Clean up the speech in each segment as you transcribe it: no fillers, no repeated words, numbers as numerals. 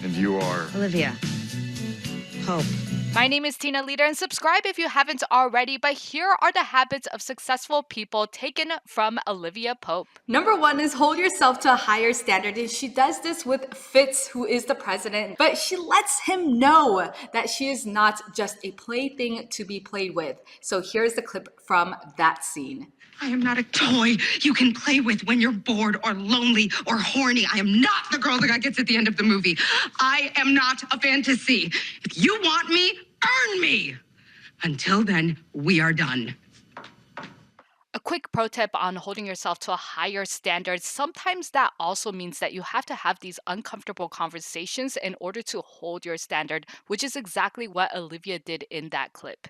And you are? Olivia Pope. My name is Tina Leader, and subscribe if you haven't already. But here are the habits of successful people taken from Olivia Pope. Number 1 is hold yourself to a higher standard. And she does this with Fitz, who is the president. But she lets him know that she is not just a plaything to be played with. So here's the clip from that scene. I am not a toy you can play with when you're bored or lonely or horny. I am not the girl the guy gets at the end of the movie. I am not a fantasy. If you want me, earn me. Until then, we are done. A quick pro tip on holding yourself to a higher standard. Sometimes that also means that you have to have these uncomfortable conversations in order to hold your standard, which is exactly what Olivia did in that clip.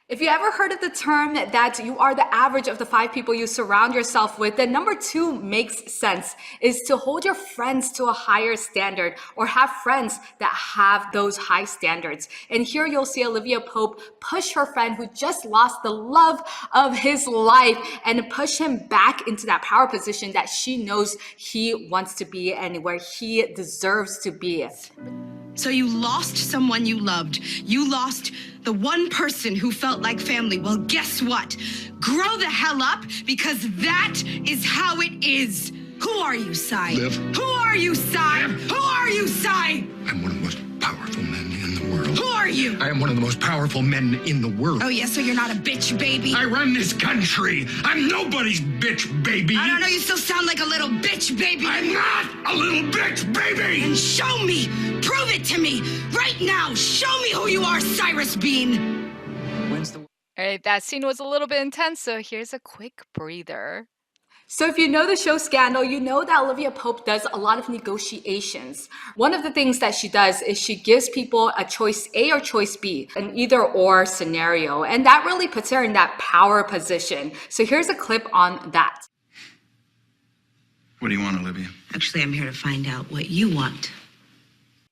If you ever heard of the term that you are the average of the 5 people you surround yourself with, then number 2 makes sense, is to hold your friends to a higher standard or have friends that have those high standards. And here you'll see Olivia Pope push her friend who just lost the love of his life and push him back into that power position that she knows he wants to be and where he deserves to be. So you lost someone you loved. You lost the one person who felt like family. Well, guess what? Grow the hell up, because that is how it is. Who are you, Sai? Liv. Who are you, Sai? Liv. Who are you, Sai? I'm one of the most powerful men in the world. Who are you? I am one of the most powerful men in the world. Oh, yeah, so you're not a bitch, baby? I run this country. I'm nobody's bitch, baby. I don't know, you still sound like a little bitch, baby. I'm not a little bitch, baby. And show me, prove it to me, right now. Show me who you are, Cyrus Bean. All right, that scene was a little bit intense, so here's a quick breather. So if you know the show Scandal, you know that Olivia Pope does a lot of negotiations. One of the things that she does is she gives people a choice A or choice B, an either or scenario. And that really puts her in that power position. So here's a clip on that. What do you want, Olivia? Actually, I'm here to find out what you want.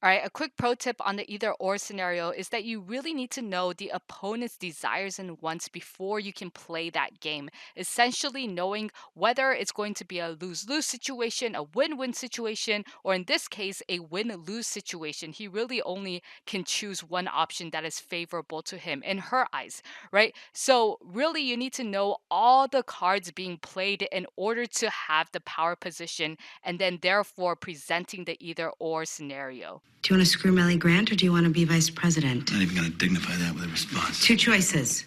All right, a quick pro tip on the either or scenario is that you really need to know the opponent's desires and wants before you can play that game. Essentially knowing whether it's going to be a lose-lose situation, a win-win situation, or in this case, a win-lose situation. He really only can choose one option that is favorable to him in her eyes, right? So really you need to know all the cards being played in order to have the power position and then therefore presenting the either or scenario. Do you want to screw Melly Grant or do you want to be vice president? Not even going to dignify that with a response. 2 choices.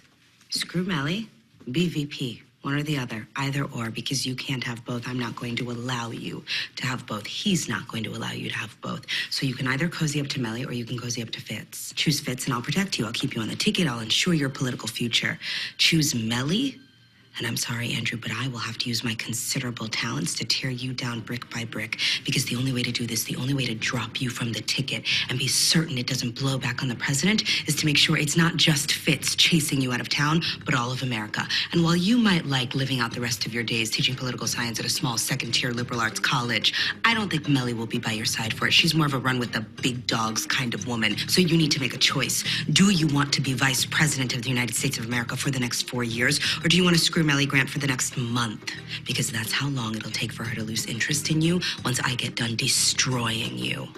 Screw Melly, be VP. One or the other, either or, because you can't have both. I'm not going to allow you to have both. He's not going to allow you to have both. So you can either cozy up to Melly or you can cozy up to Fitz. Choose Fitz and I'll protect you. I'll keep you on the ticket. I'll ensure your political future. Choose Melly. And I'm sorry, Andrew, but I will have to use my considerable talents to tear you down brick by brick, because the only way to do this, the only way to drop you from the ticket and be certain it doesn't blow back on the president is to make sure it's not just Fitz chasing you out of town, but all of America. And while you might like living out the rest of your days teaching political science at a small second-tier liberal arts college, I don't think Melly will be by your side for it. She's more of a run with the big dogs kind of woman. So you need to make a choice. Do you want to be vice president of the United States of America for the next 4 years, or do you want to screw Melly Grant for the next month? Because that's how long it'll take for her to lose interest in you once I get done destroying you.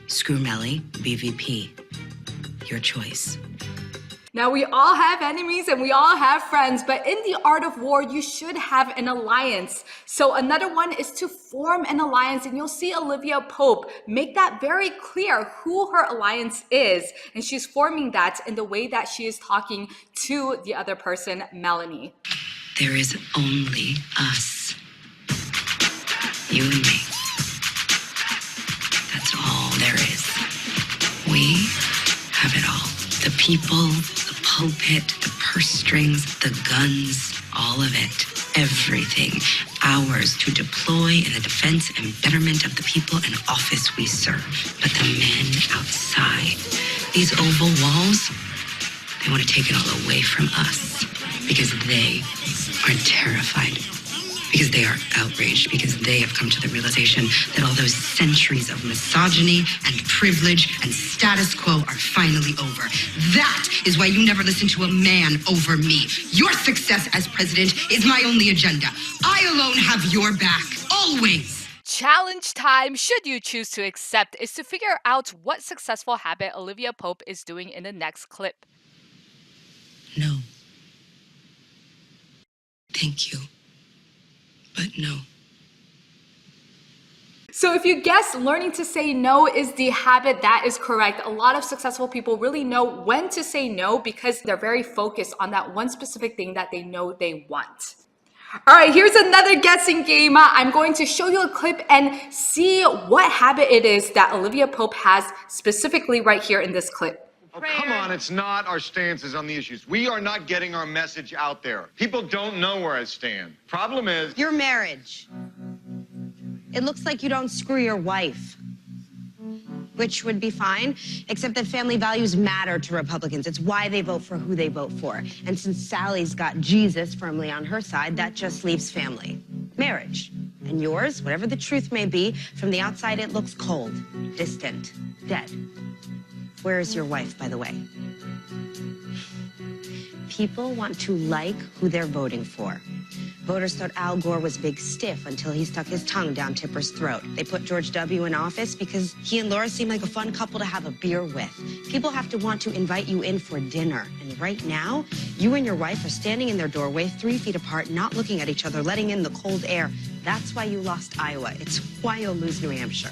Screw Melly, BVP. Your choice. Now, we all have enemies and we all have friends, but in the art of war, you should have an alliance. So another one is to form an alliance, and you'll see Olivia Pope make that very clear who her alliance is. And she's forming that in the way that she is talking to the other person, Melanie. There is only us. You and me. That's all there is. We have it all. The people, the pulpit, the purse strings, the guns, all of it. Everything. Ours to deploy in the defense and betterment of the people and office we serve. But the men outside, these oval walls, they want to take it all away from us because they are terrified, because they are outraged, because they have come to the realization that all those centuries of misogyny and privilege and status quo are finally over. That is why you never listen to a man over me. Your success as president is my only agenda. I alone have your back, always. Challenge time, should you choose to accept, is to figure out what successful habit Olivia Pope is doing in the next clip. No. Thank you. But no. So if you guessed learning to say no is the habit, that is correct. A lot of successful people really know when to say no because they're very focused on that one specific thing that they know they want. All right, here's another guessing game. I'm going to show you a clip and see what habit it is that Olivia Pope has specifically right here in this clip. Oh, come on, it's not our stances on the issues. We are not getting our message out there. People don't know where I stand. Problem is... Your marriage. It looks like you don't screw your wife, which would be fine, except that family values matter to Republicans. It's why they vote for who they vote for. And since Sally's got Jesus firmly on her side, that just leaves family. Marriage. And yours, whatever the truth may be, from the outside it looks cold, distant, dead. Where is your wife, by the way? People want to like who they're voting for. Voters thought Al Gore was big stiff until he stuck his tongue down Tipper's throat. They put George W. in office because he and Laura seem like a fun couple to have a beer with. People have to want to invite you in for dinner. And right now, you and your wife are standing in their doorway 3 feet apart, not looking at each other, letting in the cold air. That's why you lost Iowa. It's why you'll lose New Hampshire.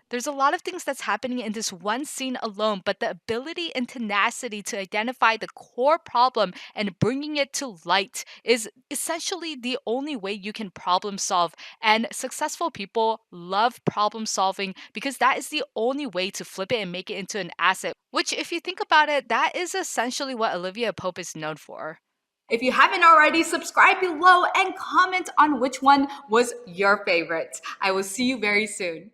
There's a lot of things that's happening in this one scene alone, but the ability and tenacity to identify the core problem and bringing it to light is essentially the only way you can problem solve. And successful people love problem solving because that is the only way to flip it and make it into an asset, which, if you think about it, that is essentially what Olivia Pope is known for. If you haven't already, subscribe below and comment on which one was your favorite. I will see you very soon.